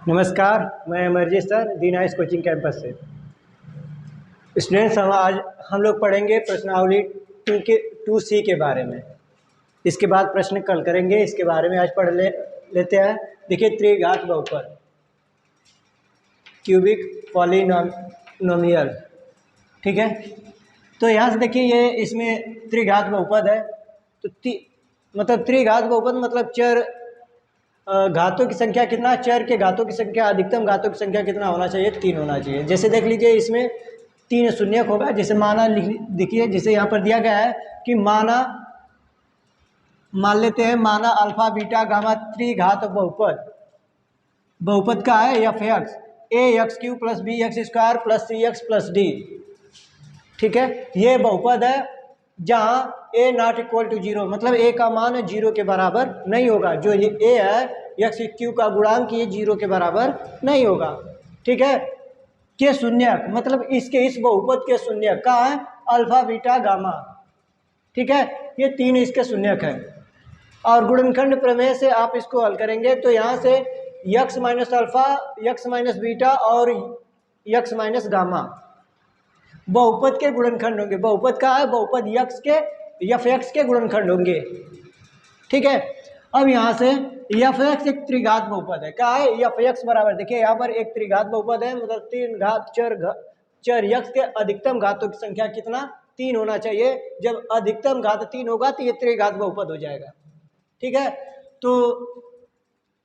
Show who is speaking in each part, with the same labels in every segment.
Speaker 1: नमस्कार, मैं Amarjeet sir दीनाइस coaching campus से। स्टूडेंट्स, हम लोग पढ़ेंगे प्रश्नावली 2C के बारे में। इसके बाद प्रश्न कल करेंगे, इसके बारे में आज लेते हैं। देखिए, त्रिघात बहुपद, क्यूबिक पॉलिनोमियल, ठीक है। तो यहाँ से देखिए, ये इसमें त्रिघात बहुपद है। तो मतलब त्रिघात बहुपद मतलब चर घातों की संख्या कितना, चर के घातों की संख्या, अधिकतम घातों की संख्या कितना होना चाहिए, 3 होना चाहिए। जैसे देख लीजिए, इसमें 3 शून्यक होगा। जैसे माना देखिए, जैसे यहाँ पर दिया गया है कि मान लेते हैं, माना अल्फा बीटा गामा त्रिघात बहुपद। बहुपद का है f x, a x cube plus b x square plus c x plus d, ठीक है। ये बहुपद है जहाँ ए नॉट इक्वल टू 0, मतलब ए का मान 0 के बराबर नहीं होगा। जो ये ए है एक्स क्यू का गुणांक, ये 0 के बराबर नहीं होगा, ठीक है। के शून्यक मतलब इसके इस बहुपद के शून्यक का है अल्फा बीटा गामा, ठीक है। ये 3 इसके शून्यक है। और गुणनखंड प्रमेय से आप इसको हल करेंगे तो यहाँ से x minus alpha, x minus beta और यक्स माइनस गामा बहुपद के गुणनखंड होंगे। बहुपद का है बहुपद यक्स के एफ एक्स के गुणनखंड होंगे, ठीक है। अब यहाँ से एफ एक्स एक त्रिघात बहुपद है। क्या है? एफ एक्स बराबर, देखिए यहाँ पर एक त्रिघात बहुपद है, मतलब 3 घात चर यक्स के अधिकतम घातों की संख्या कितना, 3 होना चाहिए। जब अधिकतम घात 3 होगा तो ये त्रिघात बहुपद हो जाएगा, ठीक है। तो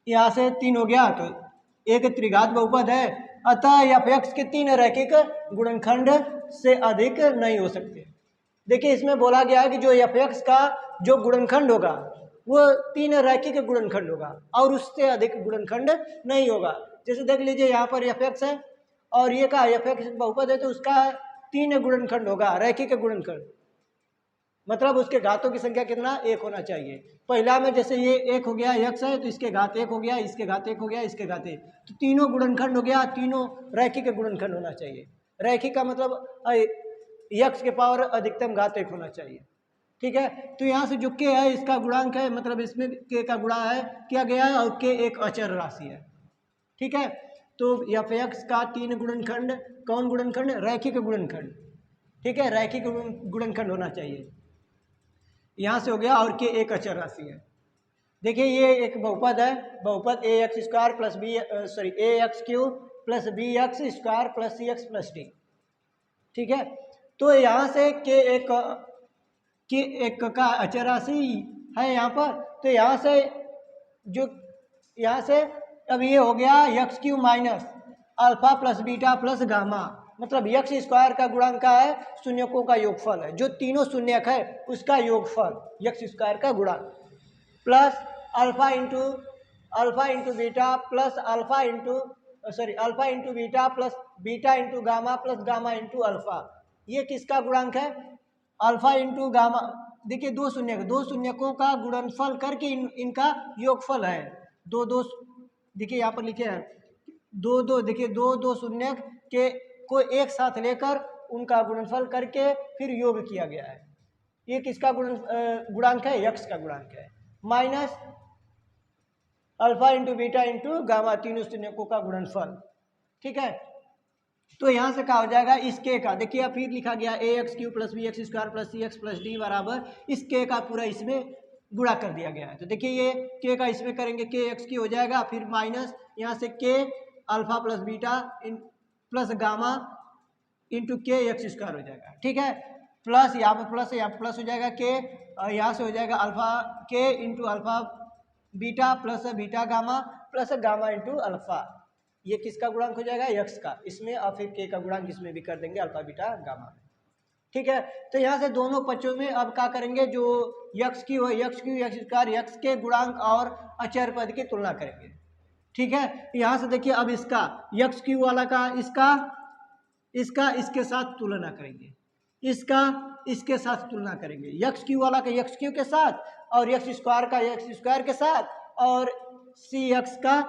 Speaker 1: यहाँ से 3 हो गया, तो एक त्रिघात बहुपद है। अतः एफ एक्स के 3 रैखिक गुणनखंड से अधिक नहीं हो सकते। देखिए, इसमें बोला गया है कि जो एफ एक्स का जो गुणनखंड होगा वो 3 रैखिक गुणनखंड होगा और उससे अधिक गुणनखंड नहीं होगा। जैसे देख लीजिए, यहाँ पर एफ एक्स है और ये का एफ एक्स बहुपद है, तो उसका 3 गुणनखंड होगा, रैखिक गुणनखंड, मतलब उसके घातों की संख्या कितना, 1 होना चाहिए। पहला में जैसे ये 1 हो गया, यक्स है तो इसके घात 1 हो गया, इसके घात 1 हो गया, इसके घात 1, तो तीनों गुणनखंड हो गया, तीनों रैखिक गुणनखंड होना चाहिए। रैखिक का मतलब यक्स के पावर अधिकतम घात 1 होना चाहिए, ठीक है। तो यहाँ से जो के है इसका गुणांक है, मतलब इसमें के का गुणा है किया गया है और के एक अचर राशि है, ठीक है। तो एफ एक्स का 3 गुणनखंड, कौन गुणनखंड, रैखिक गुणनखंड, ठीक है, रैखिक गुणनखंड होना चाहिए। यहाँ से हो गया, और के एक अचर राशि है। देखिए, ये एक बहुपद है, बहुपद a x square plus a x cube plus b x square plus c x plus d, ठीक है। तो यहाँ से के एक का अचर राशि है यहाँ पर। तो यहाँ से जो यहाँ से अब ये हो गया x Q minus alpha plus beta plus gamma, मतलब यक्स स्क्वायर का गुणांक का है शून्यकों का योगफल है, जो तीनों शून्यक है उसका योगफल यक्स स्क्वायर का गुणांक, plus alpha into beta plus alpha into beta plus beta into gamma plus gamma into alpha. ये किसका गुणांक है? Alpha into gamma. देखिए, दो शून्यकों का गुणनफल करके इनका योगफल है। दो देखिए यहाँ पर लिखे हैं दो, देखिए दो शून्यक के को एक साथ लेकर उनका गुणनफल करके फिर योग किया गया है। ये किसका गुणांक है? यक्स का गुणांक है, minus alpha into beta into gamma, तीनों शून्यकों का गुणनफल, ठीक है। तो यहाँ से क्या हो जाएगा, इस के का, देखिए अब फिर लिखा गया a x cube plus b x square plus c x plus d बराबर इस के का पूरा इसमें गुणा कर दिया गया है। तो देखिए, ये के का इसमें करेंगे, के एक्स की हो जाएगा, फिर माइनस यहाँ से के alpha plus beta plus gamma into के एक्स स्क्वायर हो जाएगा, ठीक है। प्लस यहाँ पर प्लस है, यहाँ पर प्लस हो जाएगा के, यहाँ से हो जाएगा अल्फा के into alpha beta plus beta gamma plus gamma into alpha. ये किसका गुणांक हो जाएगा? यक्स का, इसमें और फिर के का गुणांक इसमें भी कर देंगे अल्फा बीटा गामा में, ठीक है। तो यहाँ से दोनों पक्षों में अब क्या करेंगे, जो यक्स की हो x Q x square x के गुणांक और अचर पद की तुलना करेंगे, ठीक है। यहाँ से देखिए, अब इसका यक्स क्यू वाला का इसका इसके साथ तुलना करेंगे, इसका इसके साथ तुलना करेंगे, यक्स क्यू वाला का यक्स क्यू के साथ और यक्स स्क्वायर का यक्स स्क्वायर के साथ और सी एक्स का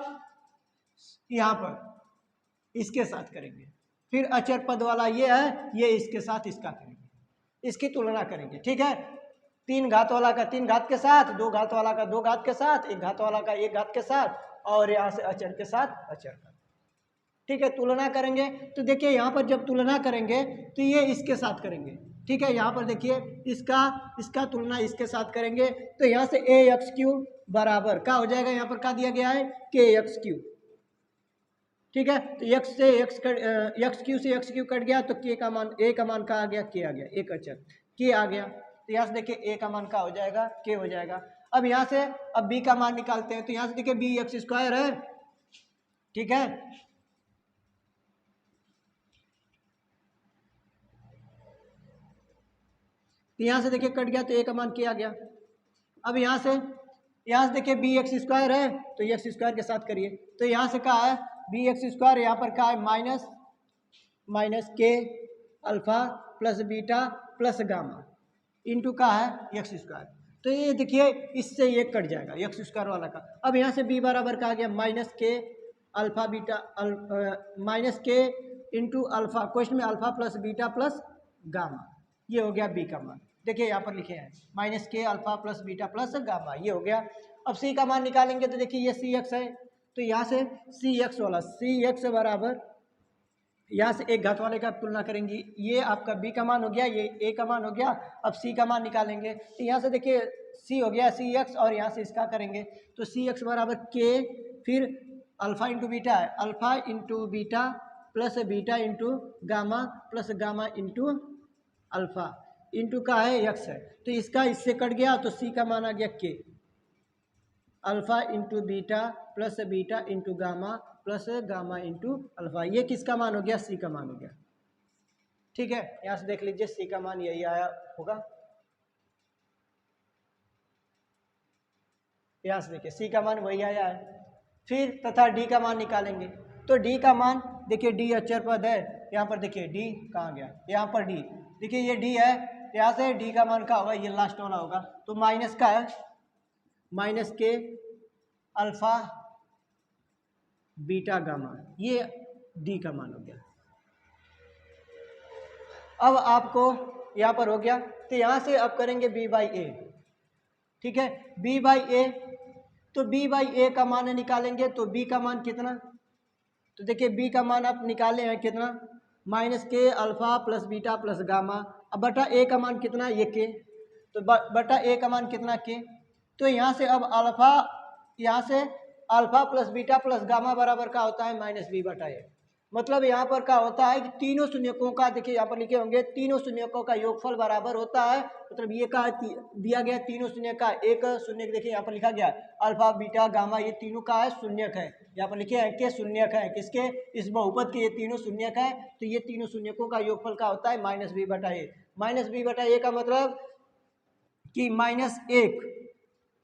Speaker 1: यहाँ पर इसके साथ करेंगे। फिर अचर पद वाला ये है, ये इसके साथ इसका करेंगे, इसकी तुलना करेंगे, ठीक है। 3 घात वाला का 3 घात के साथ, 2 घात वाला का 2 घात के साथ, 1 घात वाला का 1 घात के साथ, और यहाँ से अचर के साथ अचर का। ठीक है, तुलना करेंगे तो देखिए यहाँ पर जब तुलना करेंगे तो ये इसके साथ करेंगे। ठीक है, यहाँ पर देखिए इसका तुलना इसके साथ करेंगे तो यहाँ से ए एक्स क्यू बराबर क्या हो जाएगा, यहाँ पर क्या दिया गया है के एक्स क्यू। ठीक है, तो एक्स क्यू से एक्स क्यू कट गया तो के का मान, ए का मान का आ गया, के आ गया, एक अचर के आ गया। तो यहाँ से देखिए ए का मान का हो जाएगा, के हो जाएगा। अब यहाँ से अब बी का मान निकालते हैं तो यहाँ से देखिए बी एक्स स्क्वायर है। ठीक है, तो यहाँ से देखिए कट गया तो ए का मान के आ गया। अब यहाँ से देखिए बी एक्स स्क्वायर है तो एक्स स्क्वायर के साथ करिए तो यहाँ से क्या है बी एक्स स्क्वायर, यहाँ पर क्या है माइनस के alpha plus beta plus gamma into का है एक्स स्क्वायर। तो ये देखिए इससे ये कट जाएगा एक्स स्क्वायर वाला का। अब यहाँ से बी बराबर का आ गया माइनस के अल्फा बीटा माइनस के इंटू अल्फा, क्वेश्चन में alpha plus beta plus gamma, ये हो गया बी का मान। देखिए यहाँ पर लिखे हैं माइनस के alpha plus beta plus gamma, ये हो गया। अब सी का मान निकालेंगे तो देखिए ये सी एक्स है तो यहाँ से सी एक्स वाला सी एक्स बराबर यहाँ से एक घात वाले का तुलना करेंगे, ये आपका बी का मान हो गया, ये ए का मान हो गया। अब सी का मान निकालेंगे तो यहाँ से देखिए सी हो गया सी एक्स और यहाँ से इसका करेंगे तो सी एक्स बराबर के, फिर अल्फा इंटू बीटा है, alpha into beta plus beta into gamma plus gamma into alpha into का है एक्स है। तो इसका इससे कट गया तो सी का मान आ गया के, alpha into beta plus beta into gamma plus gamma into alpha, ये किसका मान हो गया, सी का मान हो गया। ठीक है, यहाँ से देख लीजिए सी का मान यही आया होगा। यहाँ से देखिए सी का मान वही आया है। फिर तथा डी का मान निकालेंगे तो डी का मान देखिए डी अचर पद है, यहाँ पर देखिए डी कहाँ गया, यहाँ पर डी देखिए ये डी है, यहाँ से डी का मान का होगा ये लास्ट वाला होगा तो माइनस का है माइनस के अल्फा बीटा गामा, ये डी का मान हो गया। अब आपको यहाँ पर हो गया तो यहाँ से अब करेंगे बी बाई ए। ठीक है, बी बाई ए तो बी बाई ए का मान निकालेंगे तो बी का मान कितना, तो देखिए बी का मान आप निकाले हैं कितना माइनस के alpha plus beta plus gamma. अब बटा ए का मान कितना ये के, तो बटा ए का मान कितना के, तो यहाँ से अब अल्फा यहाँ से alpha plus beta plus gamma बराबर का होता है माइनस बी बटा ए। मतलब यहाँ पर क्या होता है कि तीनों शून्यकों का देखिए यहाँ पर लिखे होंगे तीनों शून्यकों का योगफल बराबर होता है। मतलब ये का दिया गया तीनों शून्य का एक शून्य देखिए यहाँ पर लिखा गया अल्फा बीटा गामा ये तीनों का है शून्यक है, यहाँ पर लिखे हैं कि शून्यक है किसके, इस बहुपद के ये तीनों शून्यक है तो ये तीनों शून्यकों का योगफल का होता है माइनस बी बटा ए। माइनस बी बटा ए का मतलब कि माइनस एक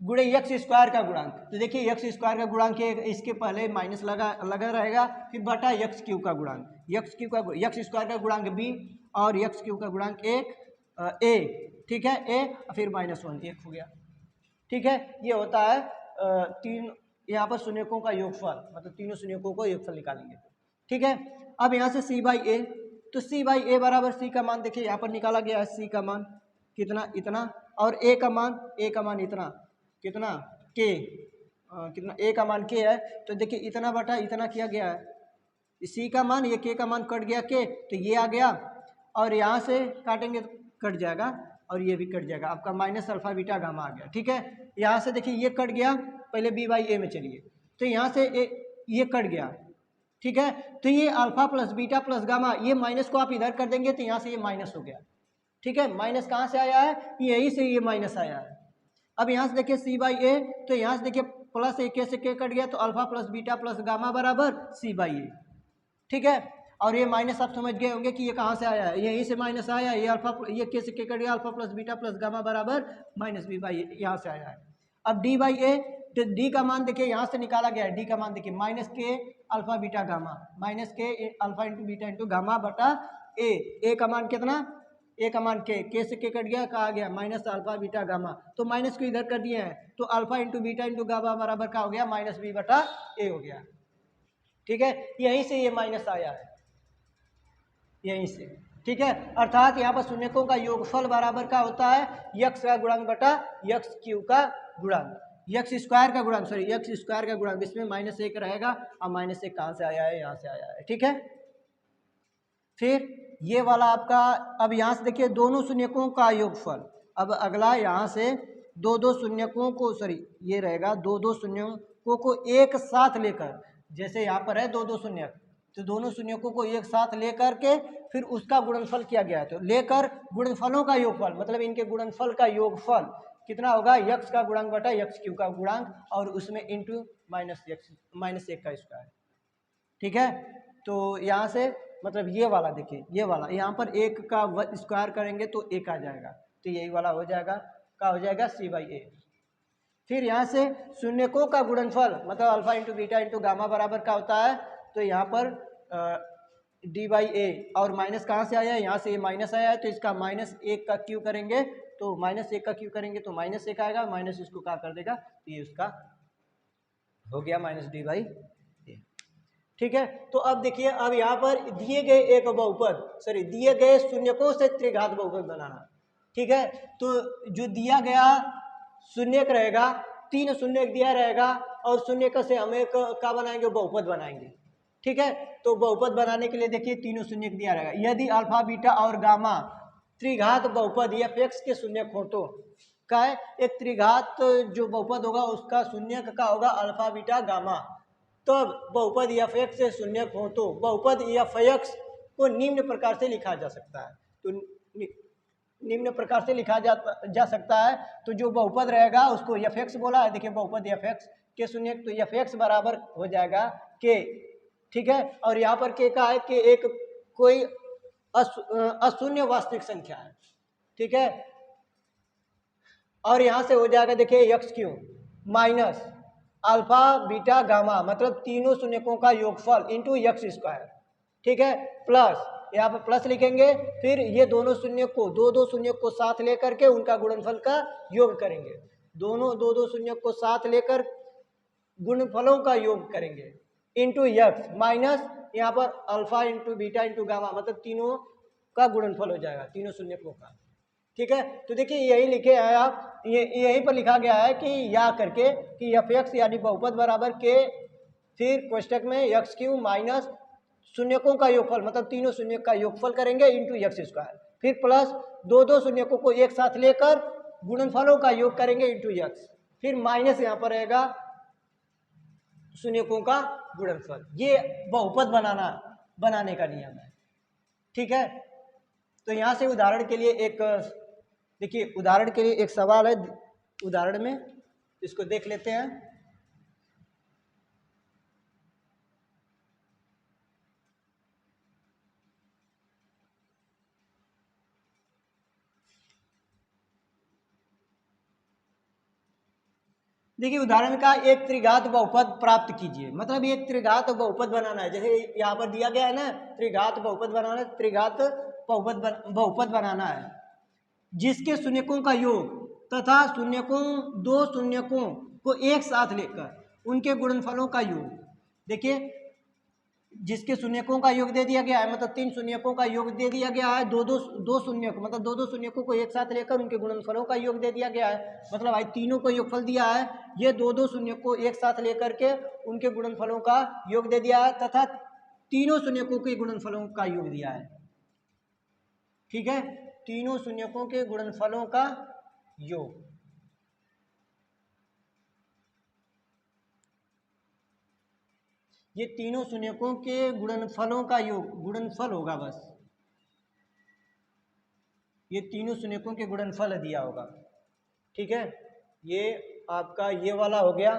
Speaker 1: गुणे एक्स स्क्वायर का गुणांक, तो देखिए एक्स स्क्वायर का गुणांक इसके पहले माइनस लगा रहेगा फिर बटा एक्स क्यू का गुणांक, एक्स स्क्वायर का गुणांक बी और एक्स क्यू का गुणांक एक ए। ठीक है, ए फिर -1 एक हो गया। ठीक है, ये होता है तीन यहाँ पर शून्यकों का योगफल, मतलब तीनों शून्यकों को योगफल निकालेंगे। ठीक है, अब यहाँ से सी बाई ए तो सी बाई ए बराबर सी का मान देखिए यहाँ पर निकाला गया है, सी का मान कितना इतना और ए का मान इतना कितना के कितना ए का मान के है तो देखिए इतना बटा इतना किया गया है, सी का मान ये के का मान कट गया के तो ये आ गया और यहाँ से काटेंगे तो कट जाएगा और ये भी कट जाएगा, आपका माइनस अल्फा बीटा गामा आ गया। ठीक है, यहाँ से देखिए ये कट गया, पहले बी बाई ए में चलिए तो यहाँ से ये कट गया। ठीक है, तो ये alpha plus beta plus gamma ये माइनस को आप इधर कर देंगे तो यहाँ से ये माइनस हो गया। ठीक है, माइनस कहाँ से आया है, यही से ये माइनस आया है। अब यहाँ से देखिए सी बाई ए तो यहाँ से देखिए प्लस ए के से के कट गया तो alpha plus beta plus gamma बराबर सी बाई ए। ठीक है, और ये माइनस आप समझ गए होंगे कि ये कहाँ से आया है, यहीं से माइनस आया, ये अल्फा ये के से के कट गया alpha plus beta plus gamma बराबर माइनस बी बाई ए, यहाँ से आया है। अब डी बाई ए तो डी का मान देखिए यहाँ से निकाला गया है, डी का मान देखिए माइनस के अल्फा बीटा गामा माइनस के alpha into beta into gamma बटा ए का मान कितना, ए का मान के से के कट गया कहा गया माइनस अल्फा बीटा गामा तो माइनस को इधर कर दिए हैं तो alpha into beta into gamma बराबर का हो गया माइनस बी बटा ए हो गया। ठीक है, यहीं से ये माइनस आया है, यहीं से ठीक है, अर्थात यहाँ पर शून्यकों का योगफल बराबर का होता है यक्स का गुणांक बटा यक्स क्यू का गुणांक, यक्स स्क्वायर का गुणांक, सॉरी यक्स स्क्वायर का गुणांक। इसमें -1 रहेगा, और -1 कहाँ से आया है, यहाँ से आया है। ठीक है, फिर ये वाला आपका, अब यहाँ से देखिए दोनों शून्यकों का योगफल। अब अगला यहाँ से दो शून्यकों को, सॉरी ये रहेगा दो शून्यकों को एक साथ लेकर, जैसे यहाँ पर है दो शून्यक, तो दोनों शून्यकों को एक साथ लेकर के फिर उसका गुणनफल किया गया है। तो लेकर गुणनफलों का योगफल, मतलब इनके गुणनफल का योगफल कितना होगा, यक्स का गुणांक बटा यक्स क्यू का गुणांक, और उसमें इंटू -1 का स्क्वायर। ठीक है, तो यहाँ से मतलब ये वाला देखिए, ये वाला यहाँ पर 1 का स्क्वायर करेंगे तो 1 आ जाएगा, तो यही वाला हो जाएगा, का हो जाएगा c/a। फिर यहाँ से शून्यकों का गुणनफल, मतलब alpha into beta into gamma बराबर का होता है, तो यहाँ पर d/a, और माइनस कहाँ से आया है, यहाँ से ये माइनस आया है, तो इसका -1 का क्यू करेंगे, तो -1 का क्यू करेंगे तो -1 आएगा, माइनस इसको क्या कर देगा, तो ये उसका हो गया -d/a। ठीक है, तो अब देखिए, अब यहाँ पर दिए गए एक बहुपद, सॉरी दिए गए शून्यकों से त्रिघात बहुपद बनाना। ठीक है, तो जो दिया गया शून्यक रहेगा, 3 शून्यक दिया रहेगा, और शून्यक से हम एक क्या बनाएंगे, बहुपद बनाएंगे। ठीक है, तो बहुपद बनाने के लिए देखिए तीनों शून्यक दिया रहेगा। यदि अल्फा बीटा और गामा त्रिघात बहुपद f(x) के शून्यक हो तो क्या है, एक त्रिघात जो बहुपद होगा उसका शून्यक का होगा अल्फा बीटा गामा। तो बहुपद f(x) से शून्यक हो तो बहुपद f(x) को निम्न प्रकार से लिखा जा सकता है। तो निम्न प्रकार से लिखा जा सकता है, तो जो बहुपद रहेगा उसको f(x) बोला है। देखिए बहुपद f(x) के शून्यक, तो f(x) बराबर हो जाएगा k। ठीक है, और यहाँ पर k का है कि एक कोई अशून्य वास्तविक संख्या है। ठीक है, और यहाँ से हो जाएगा देखिए x³ minus alpha beta gamma, मतलब तीनों शून्यकों का योगफल इंटू x²। ठीक है, प्लस यहाँ पर प्लस लिखेंगे, फिर ये दोनों शून्य को दो शून्य को साथ लेकर के उनका गुणनफल का योग करेंगे। दोनों दो शून्य को साथ लेकर गुणनफलों का योग करेंगे इंटू x माइनस यहाँ पर alpha into beta into gamma, मतलब तीनों का गुणनफल हो जाएगा, तीनों शून्यकों का। ठीक है, तो देखिए यही लिखे हैं आप, यहीं पर लिखा गया है कि या करके कि f(x) यानी बहुपद बराबर के, फिर कोष्टक में x³ माइनस शून्यकों का योगफल, मतलब तीनों शून्य का योगफल करेंगे इंटू x², फिर प्लस दो शून्यकों को एक साथ लेकर गुणनफलों का योग करेंगे इंटू x, फिर माइनस यहाँ पर रहेगा शून्यकों का गुणनफल। ये बहुपद बनाने का नियम है। ठीक है, तो यहाँ से उदाहरण के लिए एक, देखिए उदाहरण के लिए एक सवाल है, उदाहरण में इसको देख लेते हैं। देखिए उदाहरण का, एक त्रिघात बहुपद प्राप्त कीजिए, मतलब एक त्रिघात बहुपद बनाना है। जैसे यहाँ पर दिया गया है ना, त्रिघात बहुपद बनाना है, त्रिघात बहुपद बनाना है जिसके शून्यकों का योग तथा दो शून्यकों को एक साथ लेकर उनके गुणनफलों का योग। देखिए जिसके शून्यकों का योग दे दिया गया है, मतलब 3 शून्यकों का योग दे दिया गया है, दो शून्यक, मतलब दो शून्यकों को एक साथ लेकर उनके गुणनफलों का योग दे दिया गया है, मतलब भाई तीनों को योगफल दिया है, ये दो शून्यक को एक साथ लेकर के उनके गुणनफलों का योग दे दिया है, तथा तीनों शून्यकों के गुणनफलों का योग दिया है। ठीक है, तीनों शून्यकों के गुणनफलों का योग, ये तीनों शून्यकों के गुणनफलों का योग, गुणनफल होगा बस, ये तीनों शून्यकों के गुणनफल दिया होगा। ठीक है, ये आपका ये वाला हो गया।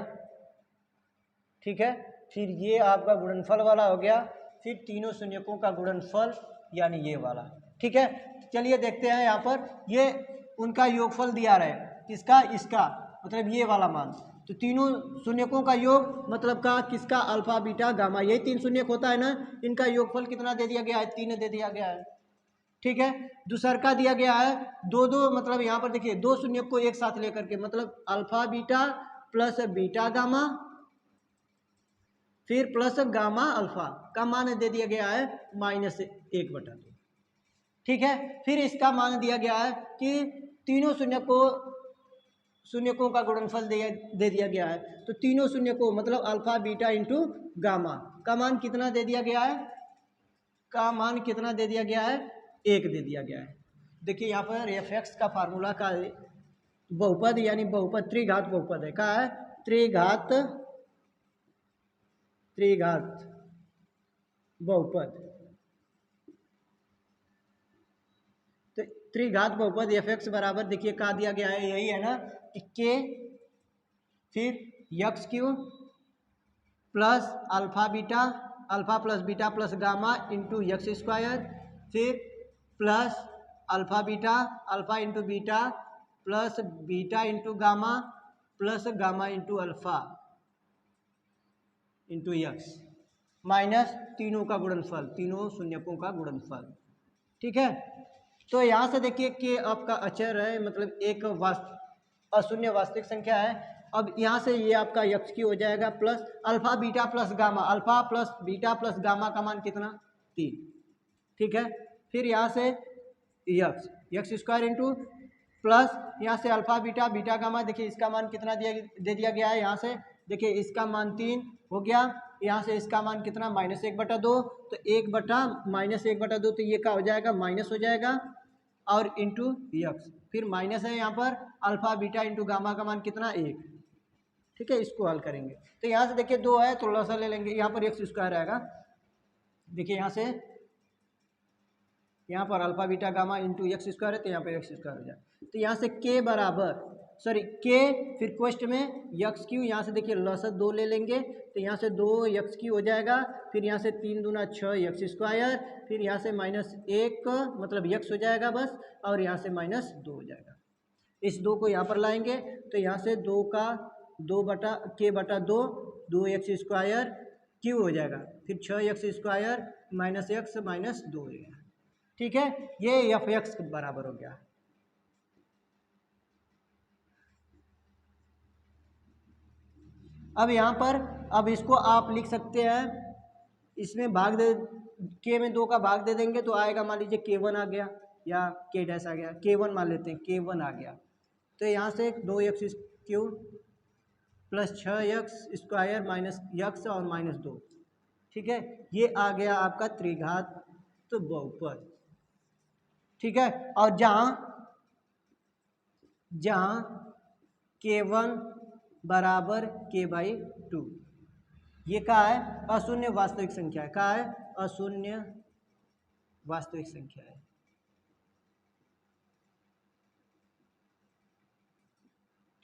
Speaker 1: ठीक है, फिर ये आपका गुणनफल वाला हो गया, फिर तीनों शून्यकों का गुणनफल यानी ये वाला। ठीक है, चलिए देखते हैं यहाँ पर, ये उनका योगफल दिया रहे, किसका, इसका, मतलब ये वाला मान, तो तीनों शून्यकों का योग मतलब का किसका, अल्फा बीटा गामा, यही 3 शून्यक होता है ना, इनका योगफल कितना दे दिया गया है, 3 दे दिया गया है। ठीक है, दूसर का दिया गया है दो, मतलब यहाँ पर देखिए 2 शून्यक को एक साथ लेकर के, मतलब alpha beta plus beta gamma फिर प्लस गामा अल्फा का मान दे दिया गया है -1/2। ठीक है। फिर इसका मान दिया गया है कि तीनों शून्यकों का गुणनफल दे दिया गया है। तो तीनों शून्यकों मतलब अल्फा बीटा इंटू गामा का मान कितना दे दिया गया है, का मान कितना दे दिया गया है, 1 दे दिया गया है। देखिए यहाँ पर एफ एक्स का फार्मूला का बहुपद यानी बहुपद त्रिघात बहुपद है, का है त्रिघात बहुपद। तो त्रिघात बहुपद एफ एक्स बराबर देखिए का दिया गया है, यही है ना कि के फिर x cube plus alpha plus beta plus gamma into x square, फिर plus alpha into beta plus beta into gamma plus gamma into alpha into x minus तीनों का गुणनफल, तीनों शून्यकों का गुणनफल। ठीक है। तो यहाँ से देखिए कि आपका अचर है, मतलब एक अशून्य वास्तविक संख्या है। अब यहाँ से ये आपका यक्स की हो जाएगा plus alpha beta plus gamma, alpha plus beta plus gamma का मान कितना 3। ठीक है। फिर यहाँ से यक्स स्क्वायर इंटू प्लस यहाँ से अल्फा बीटा गामा, देखिए इसका मान कितना दे दिया गया है, यहाँ से देखिए इसका मान 3 हो गया, यहाँ से इसका मान कितना -1/2, तो 1/-1/2 तो ये क्या हो जाएगा माइनस हो जाएगा और इंटू यक्स, फिर माइनस है यहाँ पर अल्फा बीटा इंटू गामा का मान कितना 1। ठीक है। इसको हल करेंगे तो यहाँ से देखिए 2 है, थोड़ा सा ले लेंगे, यहाँ पर एक्स स्क्वायर आएगा। देखिए यहाँ से यहाँ पर alpha beta gamma into x square है, तो यहाँ पर एक्स स्क्वायर हो जाए। तो यहाँ से के बराबर के फिर क्वेश्च में यक्स क्यू, यहाँ से देखिए लसत 2 ले लेंगे, तो यहाँ से 2 यक्स क्यू हो जाएगा, फिर यहाँ से 3 दूना 6 यक्स स्क्वायर, फिर यहाँ से -1 मतलब यक्स हो जाएगा बस, और यहाँ से -2 हो जाएगा। इस 2 को यहाँ पर लाएंगे तो यहाँ से 2 का 2/2 2 एक्स स्क्वायर क्यू हो जाएगा, फिर 6 एक्स स्क्वायर -x -2 हो गया। ठीक है। ये एफ एक्स बराबर हो गया। अब यहाँ पर अब इसको आप लिख सकते हैं, इसमें भाग दे के में 2 का भाग दे देंगे तो आएगा, मान लीजिए k1 आ गया या k डैश आ गया, k1 मान लेते हैं, k1 आ गया, तो यहाँ से 2x cube plus 6x square minus x और -2। ठीक है। ये आ गया आपका त्रिघात तो बहुपद। ठीक है। और जहाँ k1 बराबर k/2, ये क्या है अशून्य वास्तविक संख्या है, क्या है अशून्य वास्तविक संख्या है।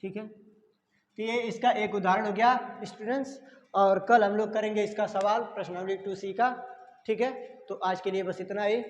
Speaker 1: ठीक है। तो ये इसका एक उदाहरण हो गया स्टूडेंट्स, और कल हम लोग करेंगे इसका सवाल प्रश्नावली 2C का। ठीक है। तो आज के लिए बस इतना ही।